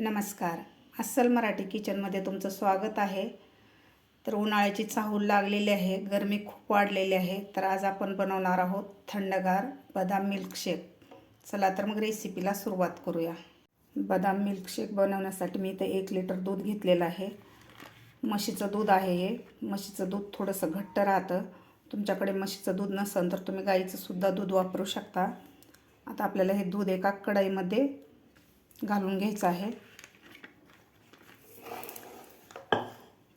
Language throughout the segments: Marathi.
नमस्कार. अस्सल मराठी किचनमध्ये तुमचं स्वागत आहे. तर उन्हाळ्याची चाहूल लागलेली आहे, गरमी खूप वाढलेली आहे. तर आज आपण बनवणार आहोत थंडगार बदाम मिल्कशेक. चला तर मग रेसिपीला सुरुवात करूया. बदाम मिल्कशेक बनवण्यासाठी मी इथे 1 लिटर दूध घेतलेलं आहे. म्हशीचं दूध आहे हे. म्हशीचं दूध थोडंसं घट्ट राहतं. तुमच्याकडे म्हशीचं दूध नसेल तर तुम्ही गाईचं सुद्धा दूध वापरू शकता. आता आपल्याला हे दूध एका कढईमध्ये घालून घ्यायचं आहे.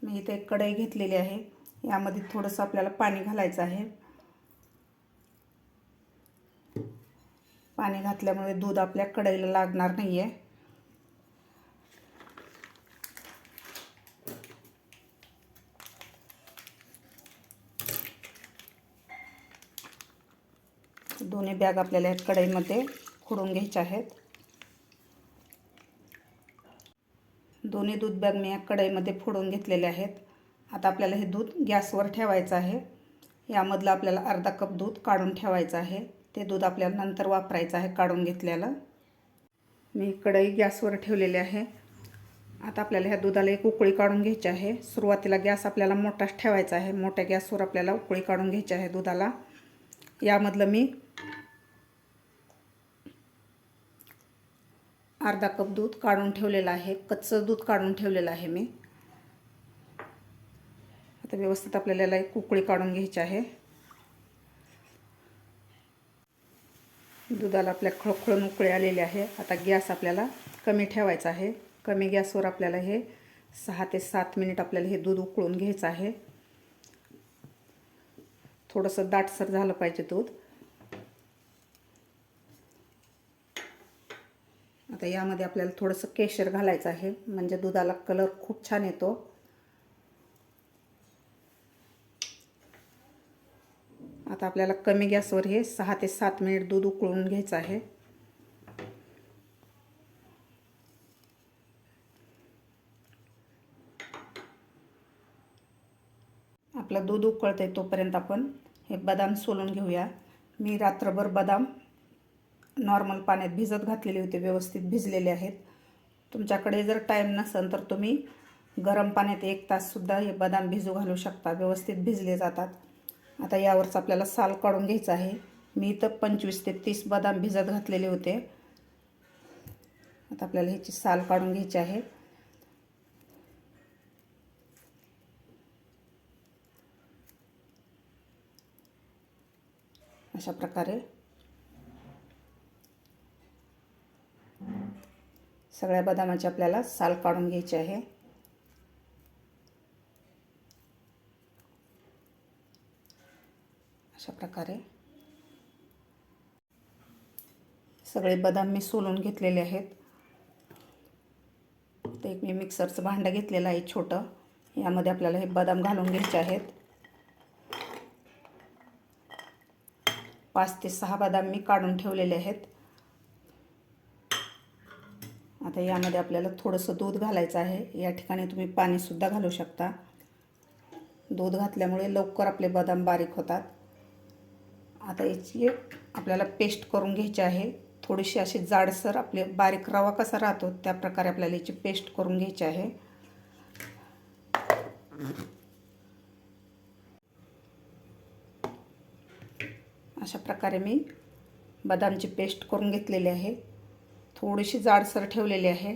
मी इथे एक कढई घेतलेली आहे. यामध्ये थोडंसं आपल्याला पाणी घालायचं आहे. पाणी घातल्यामुळे दूध आपल्या कढईला लागणार नाही आहे. दोन्ही बॅग आपल्याला या कढईमध्ये फोडून घ्यायच्या आहेत. दोन्ही दूध बॅग मी या कढईमध्ये फोडून घेतलेले आहेत. आता आपल्याला हे दूध गॅसवर ठेवायचं आहे. यामधलं आपल्याला अर्धा कप दूध काढून ठेवायचं आहे. ते दूध आपल्याला नंतर वापरायचं आहे काढून घेतलेलं. मी कढई गॅसवर ठेवलेली आहे. आता आपल्याला ह्या दुधाला एक उकळी काढून घ्यायची आहे. सुरुवातीला गॅस आपल्याला मोठाच ठेवायचा आहे. मोठ्या गॅसवर आपल्याला उकळी काढून घ्यायची आहे दुधाला. यामधलं मी अर्धा कप दूध काढून ठेवलेलं आहे. कच्चं दूध काढून ठेवलेलं आहे मी. आता व्यवस्थित आपल्याला एक उकळी काढून घ्यायची आहे. दुधाला आपल्या खळखळून उकळी आलेली आहे. आता गॅस आपल्याला कमी ठेवायचा आहे. कमी गॅसवर आपल्याला हे 6 ते 7 मिनिट आपल्याला हे दूध उकळून घ्यायचं आहे. थोडंसं दाटसर झालं पाहिजे दूध. आता यामध्ये आपल्याला थोडंसं केशर घालायचं आहे, म्हणजे दुधाला कलर खूप छान येतो. आता आपल्याला कमी गॅसवर हे 6 ते 7 मिनिट दूध उकळून घ्यायचं आहे. आपलं दूध उकळतंय तोपर्यंत आपण हे बदाम सोलून घेऊया. मी रात्रभर बदाम नॉर्मल पाण्यात भिजत घातलेले होते, व्यवस्थित भिजलेले आहेत. तुमच्याकडे जर टाईम नसेल तर तुम्ही गरम पाण्यात 1 ताससुद्धा हे बदाम भिजू घालू शकता, व्यवस्थित भिजले जातात. आता यावरच आपल्याला साल काढून घ्यायचं आहे. मी इथं 25 ते 30 बदाम भिजत घातलेले होते. आता आपल्याला ह्याची साल काढून घ्यायची आहे. अशा प्रकारे सगळ्या बदामाची आपल्याला साल काढून घ्यायची आहे. अशा प्रकारे सगळे बदाम मी सोलून घेतलेले आहेत. ते एक मी मिक्सरचं भांडं घेतलेलं आहे छोटं. यामध्ये आपल्याला हे बदाम घालून घ्यायचे आहेत. 5 ते 6 बदाम मी काढून ठेवलेले आहेत. आता यामध्ये आपल्याला थोडंसं दूध घालायचं आहे. या ठिकाणी तुम्ही पाणीसुद्धा घालू शकता. दूध घातल्यामुळे लवकर आपले बदाम बारीक होतात. आता याची आपल्याला पेस्ट करून घ्यायची आहे. थोडीशी अशी जाडसर, आपले बारीक रवा कसा राहतो त्या प्रकारे आपल्याला याची पेस्ट करून घ्यायची आहे. अशा प्रकारे मी बदामची पेस्ट करून घेतलेली आहे. थोडीशी जाडसर ठेवलेली आहे.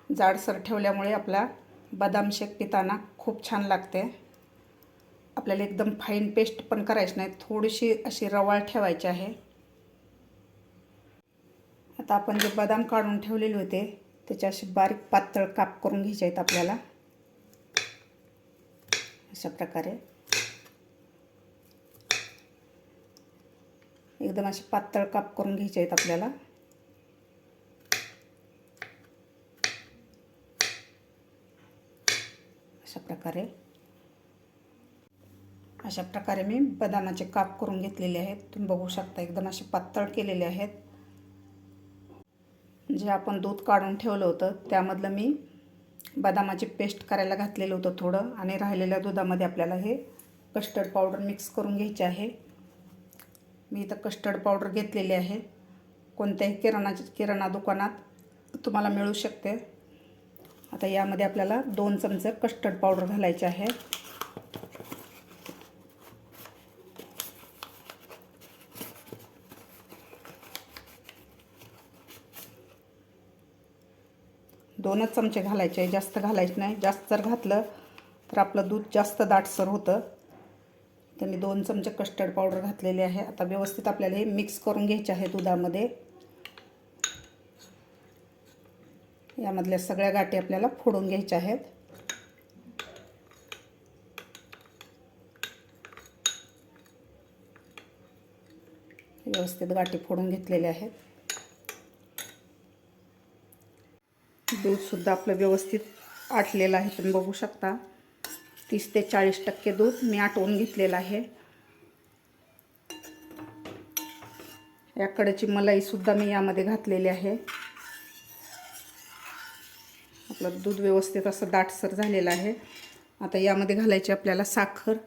जाडसर ठेवल्यामुळे आपला बदाम शेक पिताना खूप छान लागते. आपल्याला एकदम फाईन पेस्ट पण करायची नाही, थोडीशी अशी रवाळ ठेवायची आहे. आता आपण जे बदाम काढून ठेवलेले होते त्याचे असे बारीक पातळ काप करून घ्यायचे आहेत आपल्याला. अशा प्रकारे एकदम असे पातळ काप करून घ्यायचे आहेत आपल्याला. अशा प्रकारे मी बदामाचे काप करून घेतलेले आहेत. तुम्ही बघू शकता एकदम असे पातळ केलेले आहेत. जे आपण दूध काढून ठेवलं होतं त्यामधलं मी बदामाची पेस्ट करायला घातलेलं होतं थोडं, आणि राहिलेल्या दुधामध्ये आपल्याला हे कस्टर्ड पावडर मिक्स करून घ्यायचे आहे. मी इथं कस्टर्ड पावडर घेतलेली आहे. कोणत्याही किराणा दुकानात तुम्हाला मिळू शकते। आता यामध्ये आपल्याला 2 चमचे कस्टर्ड पावडर घालायचे आहे। दोनच चमचे घालायचे, जास्त घालायचे नाही। जास्त जर घातलं तर आपलं दूध जास्त दाटसर होतं। तर मी 2 चमचे कस्टर्ड पावडर घातलेले आहे। आता व्यवस्थित आपल्याला हे मिक्स करून घ्यायचे आहे दुधामध्ये। यामधल्या सगळ्या गाठी आपल्याला फोडून घ्यायच्या आहेत। व्यवस्थित गाठी फोडून घेतलेल्या आहेत। दूध सुद्धा आपलं व्यवस्थित आटलेलं आहे, तुम्ही बघू शकता। 30 ते 40% दूध मी आटवून घेतलेलं आहे। या कडेची मलाई सुद्धा मी यामध्ये घातलेली आहे। आपलं दूध व्यवस्थित असं दाटसर झालेलं आहे। आता यामध्ये घालायची आपल्याला साखर।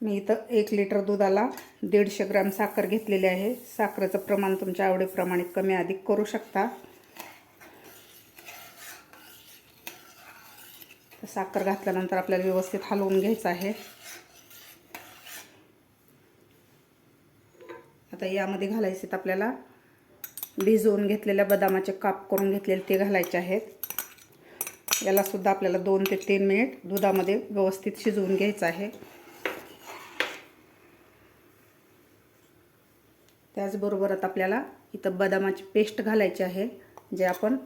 मी इथं 1 लिटर दुधाला 150 ग्रॅम साखर घेतलेली आहे। साखरेचं प्रमाण तुमच्या आवडीप्रमाणे कमी अधिक करू शकता। साखर घातल्यानंतर आपल्याला व्यवस्थित हलवून घ्यायचं आहे। आता यामध्ये घालायचे आपल्याला भिजवून घेतलेल्या बदामाचे काप करून घेतलेले ते घालायचे आहेत। याला सुद्धा आपल्याला 2 ते 3 मिनिट दुधामध्ये व्यवस्थित शिजवून घ्यायचं आहे। त्याचबरोबर आता आपल्याला इथं बदामाची पेस्ट घालायची आहे। जे आपण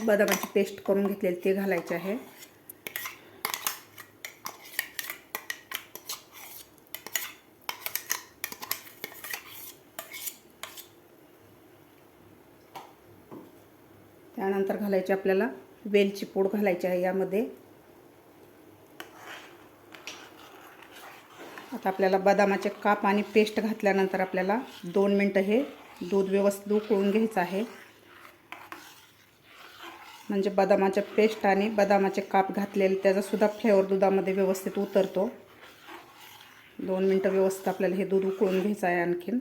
बदामाची पेस्ट करून घेतलेली ते घालायचे आहे। त्यानंतर घालायची आपल्याला वेलची पूड घालायची आहे यामध्ये। आता आपल्याला बदामाचे काप आणि पेस्ट घातल्यानंतर आपल्याला 2 मिनिटं हे दूध व्यवस्थित उकळून घ्यायचं आहे। म्हणजे बदामाचे पेस्ट आणि बदामाचे काप घातलेले त्याचा सुद्धा फ्लेवर दुधामध्ये व्यवस्थित उतरतो। 2 मिनिटं व्यवस्थित आपल्याला हे दूध उकळून घ्यायचं आहे। आणखीन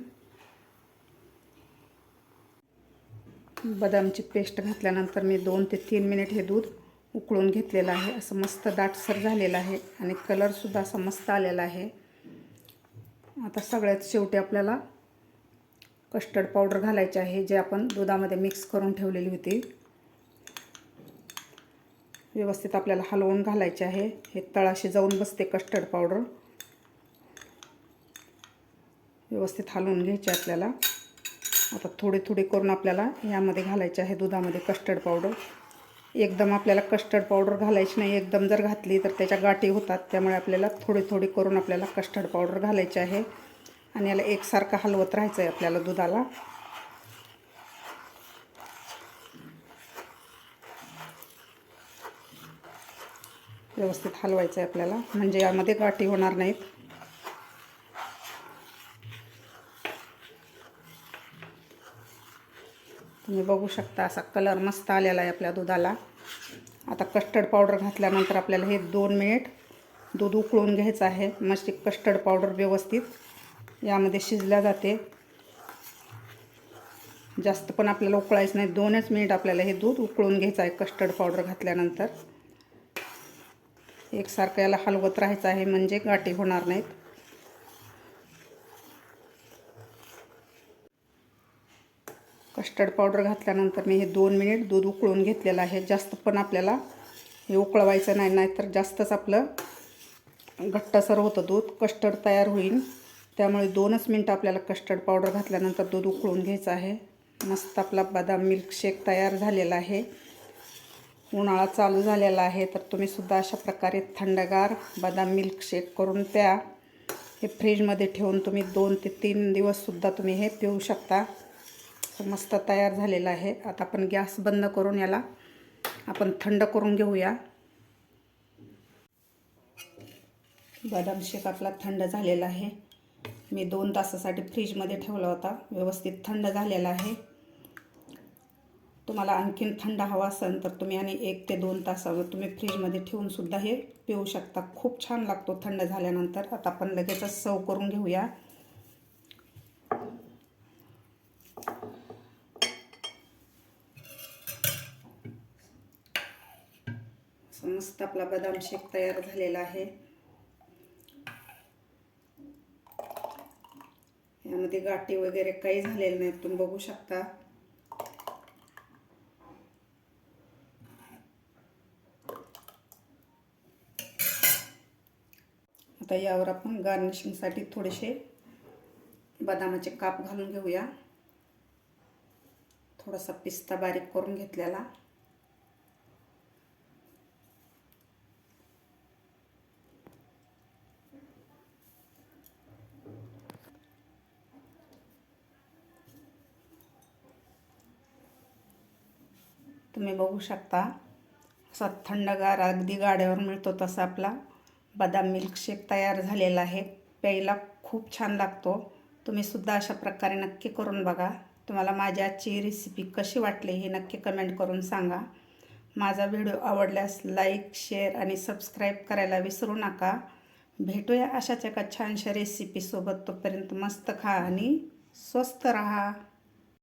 बदामची पेस्ट घातल्यानंतर मी 2 ते 3 मिनिट हे दूध उकळून घेतलेलं आहे। असं मस्त दाटसर झालेलं आहे आणि कलर सुद्धा असा मस्त आलेला आहे। आता सगळ्यात शेवटी आपल्याला कस्टर्ड पावडर घालायची आहे, जे आपण दुधामध्ये मिक्स करून ठेवलेली होती। व्यवस्थित आपल्याला हलवून घालायचे आहे। हे तळाशी जाऊन बसते कस्टर्ड पावडर। व्यवस्थित हलवून घ्यायचे आपल्याला। आता थोडी थोडी करून आपल्याला यामध्ये घालायचे आहे दुधामध्ये कस्टर्ड पावडर। एकदम आपल्याला कस्टर्ड पावडर घालायची नाही, एकदम जर घातली तर त्याच्या गाठी होतात। त्यामुळे आपल्याला थोडी थोडी करून आपल्याला कस्टर्ड पावडर घालायची आहे आणि याला एकसारखं हलवत राहायचं आहे आपल्याला दुधाला। व्यवस्थित हलवायचं आहे आपल्याला, म्हणजे यामध्ये गाठी होणार नाहीत। तुम्ही बघू शकता असा कलर मस्त आलेला आहे आपल्या दुधाला। आता कस्टर्ड पावडर घातल्यानंतर आपल्याला हे 2 मिनिट दूध उकळून घ्यायचं आहे। मस्त कस्टर्ड पावडर व्यवस्थित यामध्ये शिजल्या जाते। जास्त पण आपल्याला उकळायचं नाही, 2च मिनिट आपल्याला हे दूध उकळून घ्यायचं आहे। कस्टर्ड पावडर घातल्यानंतर एकसारखं याला हलवत राहायचं आहे, म्हणजे गाठी होणार नाहीत। कस्टर्ड पावडर घातल्यानंतर मी हे 2 मिनिट दूध उकळून घेतलेलं आहे। जास्त पण आपल्याला हे उकळवायचं नाही, नाहीतर जास्तच आपलं घट्टसर होतं दूध, कस्टर्ड तयार होईल। त्यामुळे 2च मिनिटं आपल्याला कस्टर्ड पावडर घातल्यानंतर दूध उकळून घ्यायचं आहे। मस्त आपला बदाम मिल्कशेक तयार झालेला आहे। उन्हाळा चालू झालेला आहे, तर तुम्ही सुद्धा अशा प्रकारे थंडगार बदाम मिल्कशेक करून प्या। हे फ्रीजमध्ये ठेवून तुम्ही 2 ते 3 दिवससुद्धा तुम्ही हे पिऊ शकता। मस्त तयार झालेला आहे। आता आपण गॅस बंद करून याला आपण थंड करून घेऊया। बदाम शेक आपला थंड झालेला आहे। मी 2 तासासाठी फ्रीजमध्ये ठेवला होता, व्यवस्थित थंड झालेला आहे। तुम्हाला आणखीन थंड हवा असेल तर तुम्ही आणि 1 ते 2 तासावर तुम्ही फ्रीजमध्ये ठेवून सुद्धा हे पिऊ शकता। खूप छान लागतो थंड झाल्यानंतर। आता आपण लगेचच सर्व करून घेऊया। आपला बदाम शेक तयार झालेला आहे. यामध्ये गाठी वगैरे काही झालेले नाहीत, तुम्ही बघू शकता. आता यावर आपण गार्निशिंगसाठी थोडेसे बदामाचे काप घालून घेऊया. थोडासा पिस्ता बारीक करून घेतलेला. तुम्ही बघू शकता असा थंडगार अगदी गाड्यावर मिळतो तसा आपला बदाम मिल्कशेक तयार झालेला आहे. प्यायला खूप छान लागतो. तुम्ही सुद्धा अशा प्रकारे नक्की करून बघा. तुम्हाला माझी आजची रेसिपी कशी वाटली हे नक्की कमेंट करून सांगा. माझा व्हिडिओ आवडल्यास लाईक, शेअर आणि सबस्क्राईब करायला विसरू नका. भेटूया अशाच एका छानशा रेसिपीसोबत. तोपर्यंत मस्त खा आणि स्वस्त राहा.